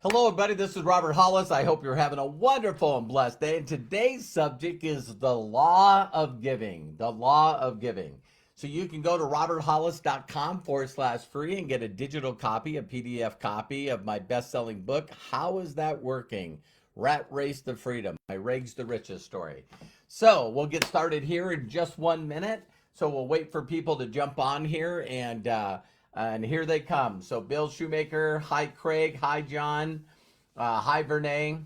Hello, everybody. This is Robert Hollis. I hope you're having a wonderful and blessed day. And today's subject is the law of giving. The law of giving. So you can go to roberthollis.com/free and get a digital copy, a PDF copy of my best-selling book, How Is That Working? Rat Race to Freedom, my Rags to Riches story. So we'll get started here in just 1 minute. So we'll wait for people to jump on here, and here they come. So Bill Shoemaker, hi Craig, hi John, hi Vernay.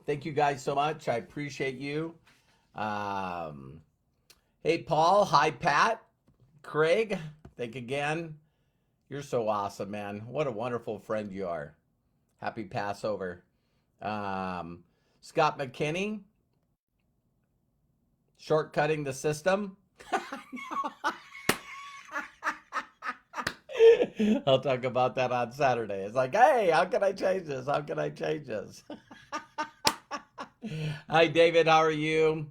Thank you guys so much. I appreciate you. Hey Paul, hi Pat, Craig, thank you again. You're so awesome, man. What a wonderful friend you are. Happy Passover. Scott McKinney, shortcutting the system. I'll talk about that on Saturday. It's like, hey, how can I change this? How can I change this? Hi, David. How are you?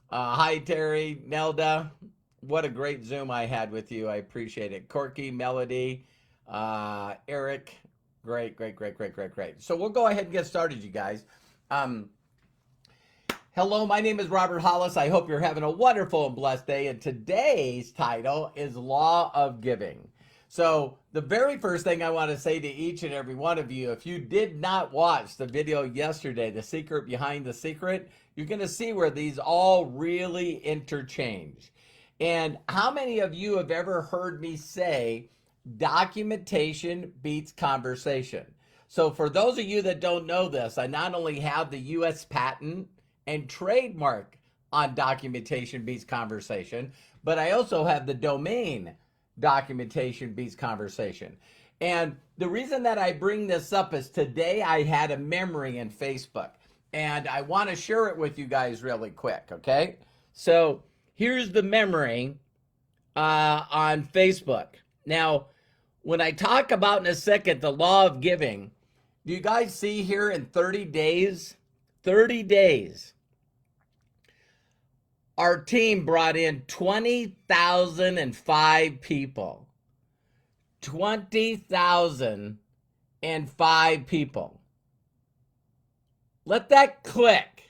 Hi, Terry, Nelda. What a great Zoom I had with you. I appreciate it. Corky, Melody, Eric. Great. So we'll go ahead and get started, you guys. Hello, my name is Robert Hollis. I hope you're having a wonderful and blessed day. And today's title is Law of Giving. So the very first thing I want to say to each and every one of you, if you did not watch the video yesterday, The Secret Behind the Secret, you're going to see where these all really interchange. And how many of you have ever heard me say documentation beats conversation? So for those of you that don't know this, I not only have the U.S. patent and trademark on documentation beats conversation, but I also have the domain documentation beats conversation. And the reason that I bring this up is today I had a memory in Facebook, and I want to share it with you guys really quick, okay? So here's the memory on Facebook. Now, when I talk about in a second the law of giving, do you guys see here in 30 days, our team brought in 20,005 people. 20,005 people. Let that click.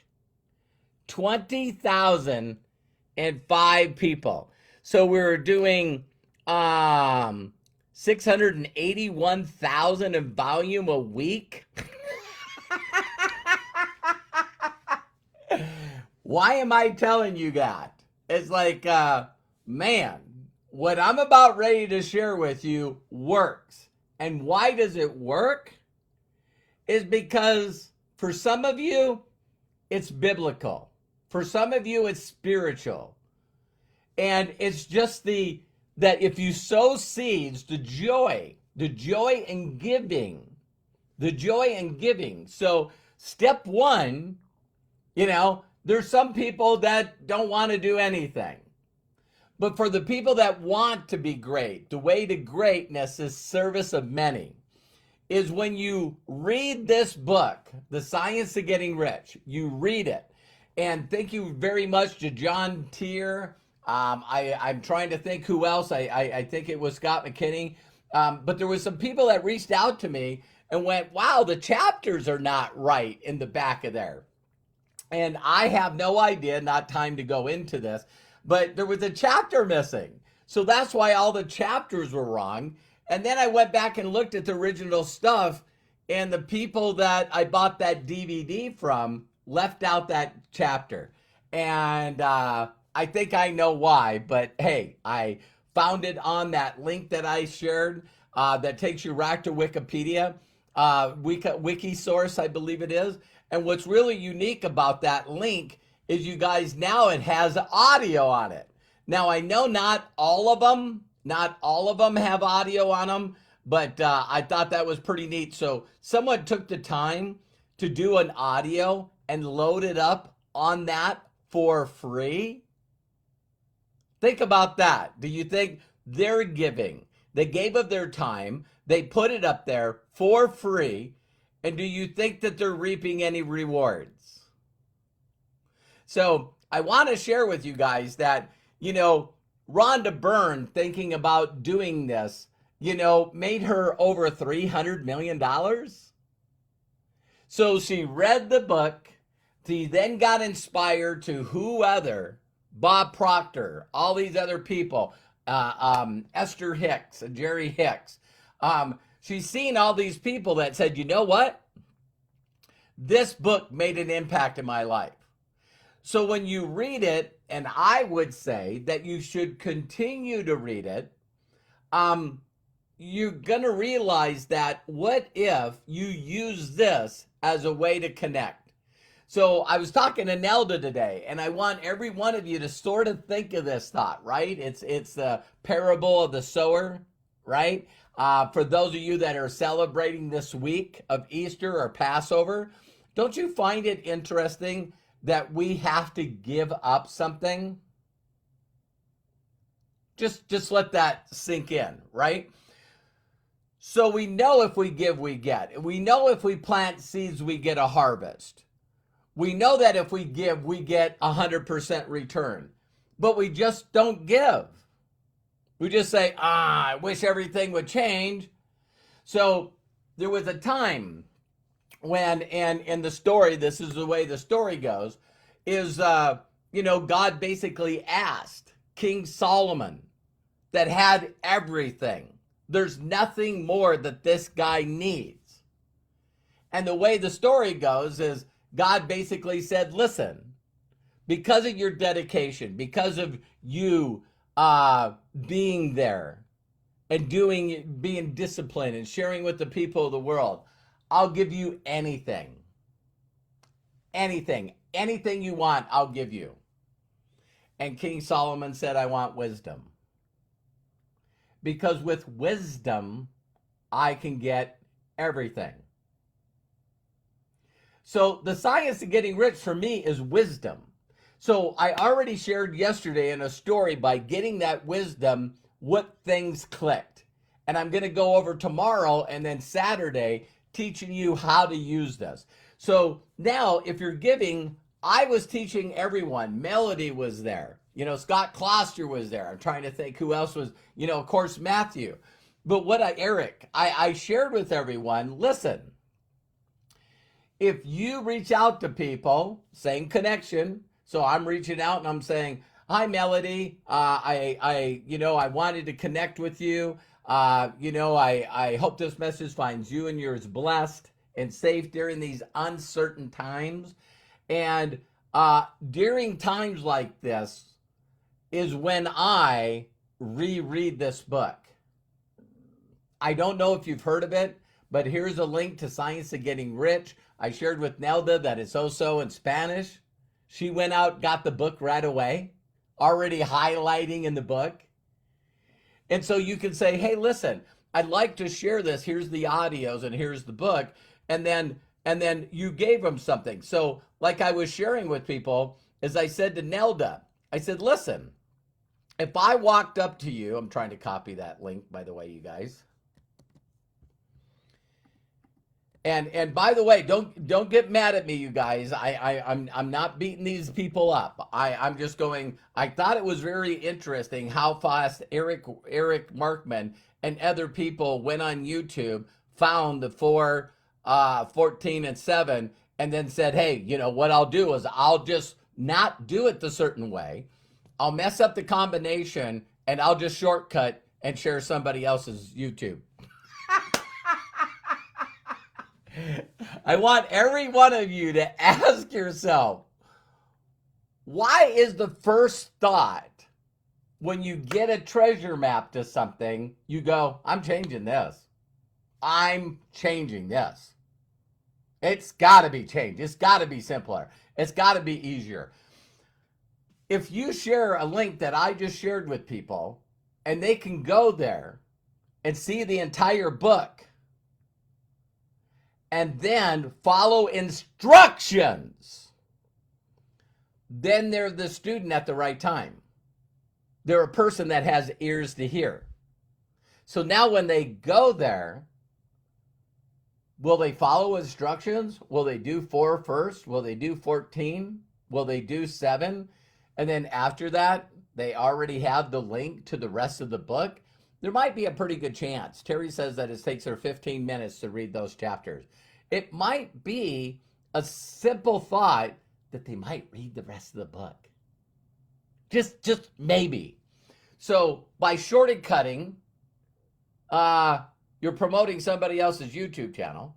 20,005 people. So we were doing 681,000 in volume a week. Why am I telling you that? It's like, man, what I'm about ready to share with you works. And why does it work? Is because for some of you, it's biblical. For some of you, it's spiritual. And it's just that if you sow seeds, the joy in giving, So step one, there's some people that don't want to do anything. But for the people that want to be great, the way to greatness is service of many. Is when you read this book, The Science of Getting Rich, you read it. And thank you very much to John Tier. I'm trying to think who else. I think it was Scott McKinney. But there was some people that reached out to me and went, wow, the chapters are not right in the back of there. And I have no idea, not time to go into this, but there was a chapter missing. So that's why all the chapters were wrong. And then I went back and looked at the original stuff, and the people that I bought that DVD from left out that chapter. And I think I know why, but hey, I found it on that link that I shared that takes you right to Wikipedia, Wikisource, I believe it is. And what's really unique about that link is you guys, now it has audio on it. Now I know not all of them have audio on them, but I thought that was pretty neat. So someone took the time to do an audio and load it up on that for free. Think about that. Do you think they're giving? They gave of their time. They put it up there for free. And do you think that they're reaping any rewards? So I want to share with you guys that, Rhonda Byrne thinking about doing this, made her over $300 million. So she read the book. She then got inspired to who other? Bob Proctor, all these other people, Esther Hicks, Jerry Hicks. She's seen all these people that said, you know what? This book made an impact in my life. So when you read it, and I would say that you should continue to read it, you're going to realize that what if you use this as a way to connect? So I was talking to Nelda today, and I want every one of you to sort of think of this thought, right? It's the parable of the sower, right? For those of you that are celebrating this week of Easter or Passover, don't you find it interesting that we have to give up something? Just let that sink in, right? So we know if we give, we get. We know if we plant seeds, we get a harvest. We know that if we give, we get 100% return. But we just don't give. We just say, I wish everything would change. So there was a time when, and in the story, this is the way the story goes, is, God basically asked King Solomon that had everything. There's nothing more that this guy needs. And the way the story goes is God basically said, listen, because of your dedication, because of you being there and being disciplined and sharing with the people of the world, I'll give you anything. Anything. Anything you want, I'll give you. And King Solomon said, I want wisdom. Because with wisdom, I can get everything. So the science of getting rich for me is wisdom. So I already shared yesterday in a story by getting that wisdom, what things clicked. And I'm going to go over tomorrow and then Saturday teaching you how to use this. So now if you're giving, I was teaching everyone. Melody was there. Scott Kloster was there. I'm trying to think who else was, of course, Matthew. But Eric, I shared with everyone, listen, if you reach out to people, same connection. So I'm reaching out and I'm saying, hi, Melody. I wanted to connect with you. I hope this message finds you and yours blessed and safe during these uncertain times. And during times like this is when I reread this book. I don't know if you've heard of it, but here's a link to Science of Getting Rich. I shared with Nelda that it's also in Spanish. She went out, got the book right away, already highlighting in the book. And so you can say, hey, listen, I'd like to share this. Here's the audios and here's the book. And then you gave them something. So like I was sharing with people, as I said to Nelda, I said, listen, if I walked up to you, I'm trying to copy that link, by the way, you guys. And by the way, don't get mad at me, you guys. I'm not beating these people up. I'm just going. I thought it was very interesting how fast Eric Markman and other people went on YouTube, found the 4, 14, and 7, and then said, hey, what I'll do is I'll just not do it the certain way. I'll mess up the combination and I'll just shortcut and share somebody else's YouTube. I want every one of you to ask yourself, why is the first thought when you get a treasure map to something, you go, I'm changing this. I'm changing this. It's got to be changed. It's got to be simpler. It's got to be easier. If you share a link that I just shared with people and they can go there and see the entire book, and then follow instructions, then they're the student at the right time. They're a person that has ears to hear. So now when they go there, will they follow instructions? Will they do 4 first? Will they do 14? Will they do 7? And then after that, they already have the link to the rest of the book? There might be a pretty good chance. Terry says that it takes her 15 minutes to read those chapters. It might be a simple thought that they might read the rest of the book. Just maybe. So by shortcutting, you're promoting somebody else's YouTube channel,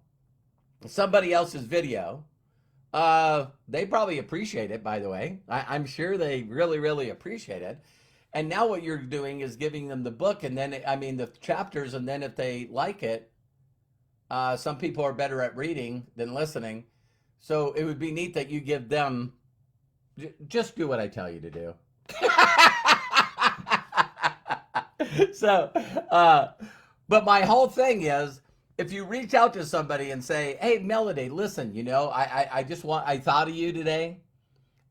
somebody else's video. They probably appreciate it, by the way. I'm sure they really, really appreciate it. And now what you're doing is giving them the book and then, the chapters, and then if they like it, some people are better at reading than listening. So it would be neat that you give them, just do what I tell you to do. So, but my whole thing is, if you reach out to somebody and say, hey, Melody, listen, I thought of you today.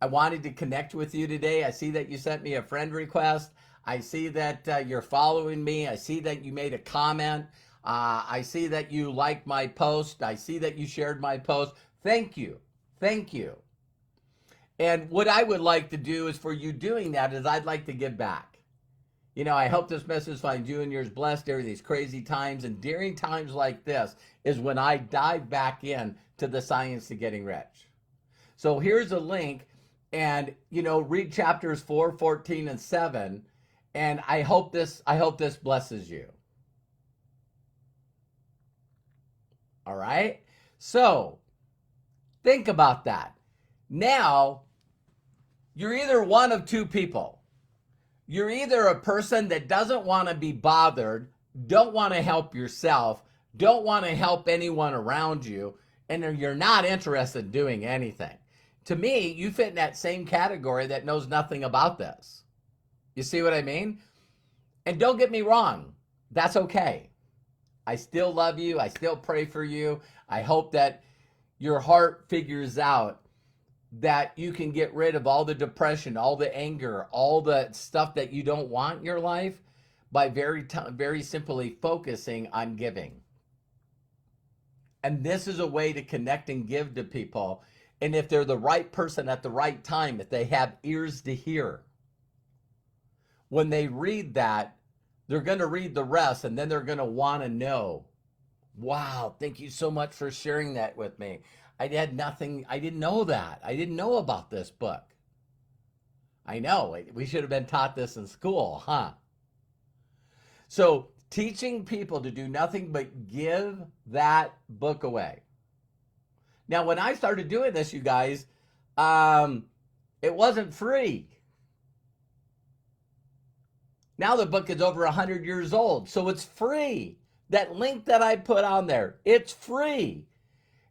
I wanted to connect with you today. I see that you sent me a friend request. I see that you're following me. I see that you made a comment. I see that you liked my post. I see that you shared my post. Thank you. Thank you. And what I would like to do is for you doing that is I'd like to give back. I hope this message finds you and yours blessed during these crazy times. And during times like this is when I dive back in to the science to getting rich. So here's a link, and, read chapters 4, 14, and 7. And I hope this blesses you. All right. So think about that. Now, you're either one of two people. You're either a person that doesn't want to be bothered, don't want to help yourself, don't want to help anyone around you, and you're not interested in doing anything. To me, you fit in that same category that knows nothing about this. You see what I mean? And don't get me wrong, that's okay. I still love you. I still pray for you. I hope that your heart figures out that you can get rid of all the depression, all the anger, all the stuff that you don't want in your life by very simply focusing on giving. And this is a way to connect and give to people. And if they're the right person at the right time, if they have ears to hear, when they read that, they're going to read the rest, and then they're going to want to know, wow, thank you so much for sharing that with me. I didn't know that. I didn't know about this book. I know, we should have been taught this in school, huh? So teaching people to do nothing but give that book away. Now, when I started doing this, you guys, it wasn't free. Now the book is over 100 years old, so it's free. That link that I put on there, it's free.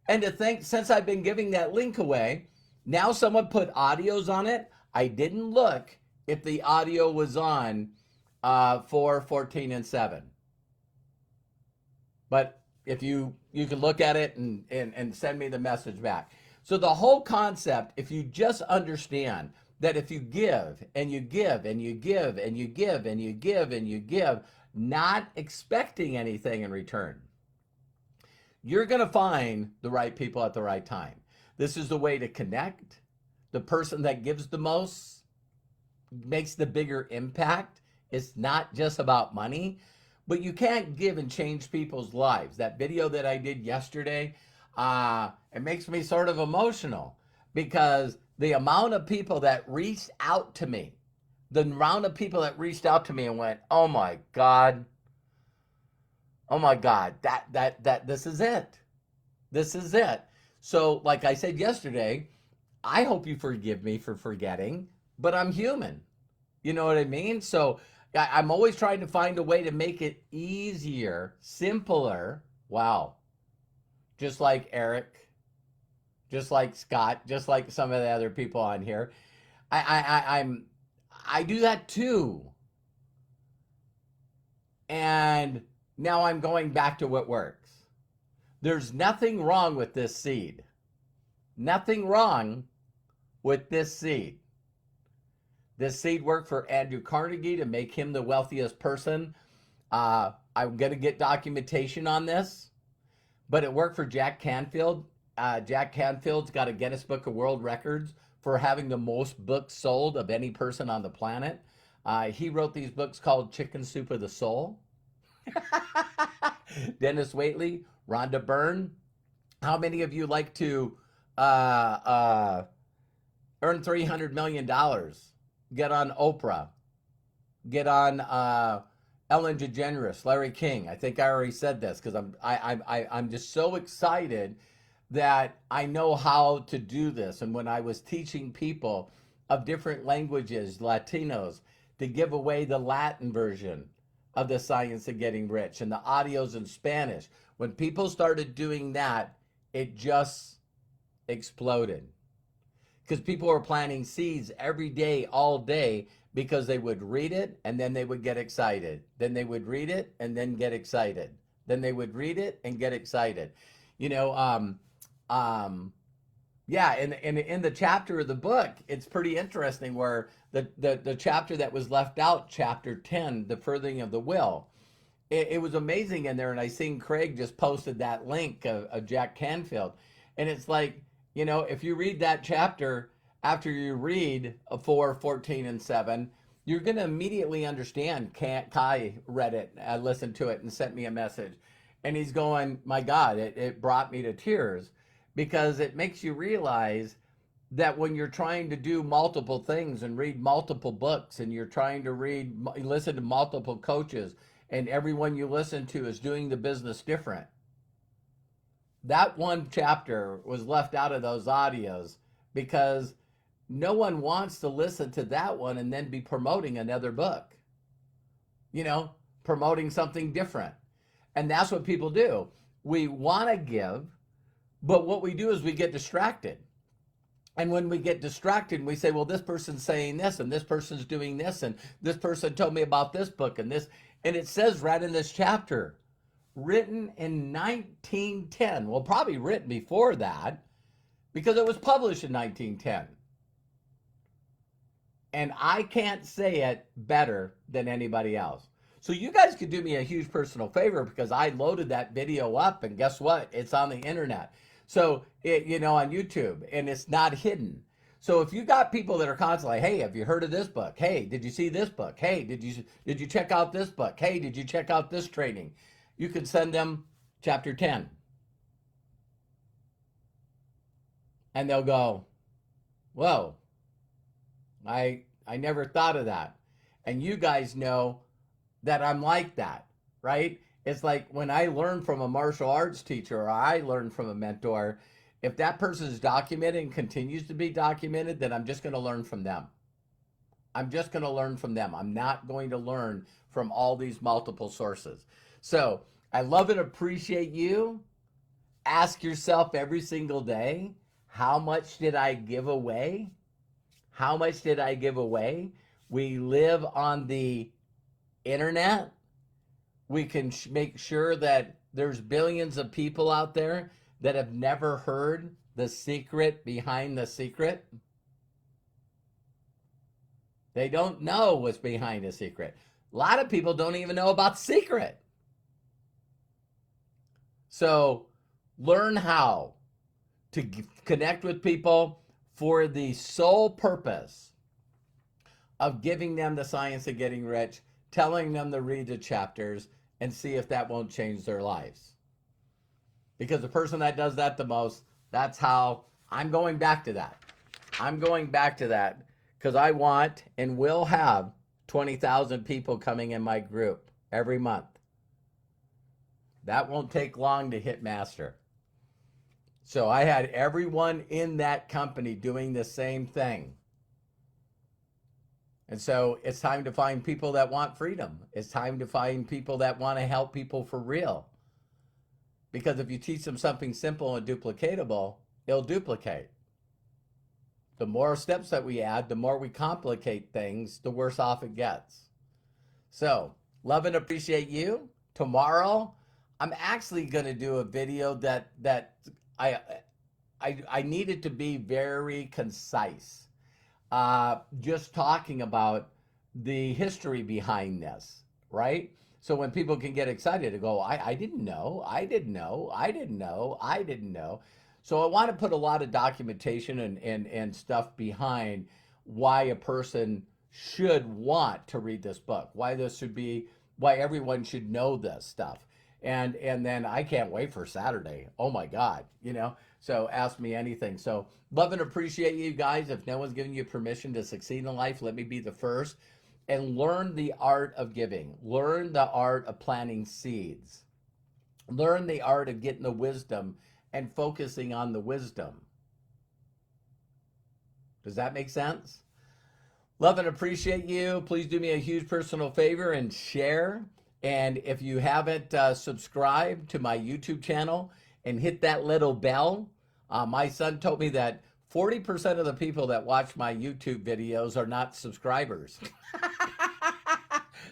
And to think, since I've been giving that link away, now someone put audios on it. I didn't look if the audio was on 4, 14, and 7. But if you can look at it and send me the message back. So the whole concept, if you just understand that if you give and you give and you give and you give and you give and you give, not expecting anything in return, you're going to find the right people at the right time. This is the way to connect. The person that gives the most makes the bigger impact. It's not just about money, but you can't give and change people's lives. That video that I did yesterday, it makes me sort of emotional because the amount of people that reached out to me, and went, oh my God, that this is it. This is it. So like I said yesterday, I hope you forgive me for forgetting, but I'm human. You know what I mean? So I'm always trying to find a way to make it easier, simpler. Wow. Just like Eric, just like Scott, just like some of the other people on here. I do that too. And now I'm going back to what works. There's nothing wrong with this seed. Nothing wrong with this seed. This seed worked for Andrew Carnegie to make him the wealthiest person. I'm going to get documentation on this, but it worked for Jack Canfield. Jack Canfield's got a Guinness Book of World Records for having the most books sold of any person on the planet. He wrote these books called Chicken Soup of the Soul. Dennis Waitley, Rhonda Byrne, How many of you like to uh, uh, earn $300 million? Get on Oprah, get on Ellen DeGeneres, Larry King. I think I already said this because I'm just so excited that I know how to do this. And when I was teaching people of different languages, Latinos, to give away the Latin version of the Science of Getting Rich and the audios in Spanish, when people started doing that, it just exploded because people were planting seeds every day, all day, because they would read it and then they would get excited. Then they would read it and then get excited. Then they would read it and get excited. You know, yeah, in the chapter of the book, it's pretty interesting where the chapter that was left out, chapter 10, the furthering of the will, it was amazing in there. And I seen Craig just posted that link of Jack Canfield. And it's like, you know, if you read that chapter after you read 4, 14, and 7, you're going to immediately understand. Kai read it, listened to it, and sent me a message. And he's going, my God, it brought me to tears because it makes you realize that when you're trying to do multiple things and read multiple books and you're trying to listen to multiple coaches and everyone you listen to is doing the business different, that one chapter was left out of those audios because no one wants to listen to that one and then be promoting another book, you know, promoting something different. And that's what people do. We want to give, but what we do is we get distracted. And when we get distracted, we say, well, this person's saying this and this person's doing this and this person told me about this book and this. And it says right in this chapter, written in 1910. Well, probably written before that because it was published in 1910. And I can't say it better than anybody else. So you guys could do me a huge personal favor because I loaded that video up and guess what? It's on the internet. So, you know, on YouTube and it's not hidden. So if you got people that are constantly, hey, have you heard of this book? Hey, did you see this book? Hey, did you check out this book? Hey, did you check out this training? You could send them chapter 10. And they'll go, whoa, I never thought of that. And you guys know that I'm like that, right? It's like when I learn from a martial arts teacher or I learn from a mentor, if that person is documented and continues to be documented, then I'm just going to learn from them. I'm just going to learn from them. I'm not going to learn from all these multiple sources. So I love and appreciate you. Ask yourself every single day, how much did I give away? How much did I give away? We live on the internet. We can make sure that there's billions of people out there that have never heard the secret behind the secret. They don't know what's behind the secret. A lot of people don't even know about the secret. So learn how to connect with people for the sole purpose of giving them the science of getting rich, telling them to read the chapters, and see if that won't change their lives. Because the person that does that the most, that's how I'm going back to that. I'm going back to that because I want and will have 20,000 people coming in my group every month. That won't take long to hit master. So I had everyone in that company doing the same thing. And so it's time to find people that want freedom. It's time to find people that want to help people for real. Because if you teach them something simple and duplicatable, it'll duplicate. The more steps that we add, the more we complicate things, the worse off it gets. So, love and appreciate you. Tomorrow, I'm actually going to do a video that I needed to be very concise. Just talking about the history behind this, right? So when people can get excited to go, I didn't know, I didn't know, I didn't know, I didn't know. So I want to put a lot of documentation and stuff behind why a person should want to read this book, why everyone should know this stuff. And then I can't wait for Saturday. Oh my God, you know. So ask me anything. So love and appreciate you guys. If no one's giving you permission to succeed in life, let me be the first. And learn the art of giving. Learn the art of planting seeds. Learn the art of getting the wisdom and focusing on the wisdom. Does that make sense? Love and appreciate you. Please do me a huge personal favor and share. And if you haven't subscribed to my YouTube channel and hit that little bell, my son told me that 40% of the people that watch my YouTube videos are not subscribers.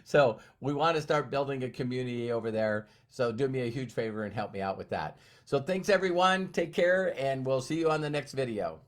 So we want to start building a community over there. So do me a huge favor and help me out with that. So thanks everyone. Take care and we'll see you on the next video.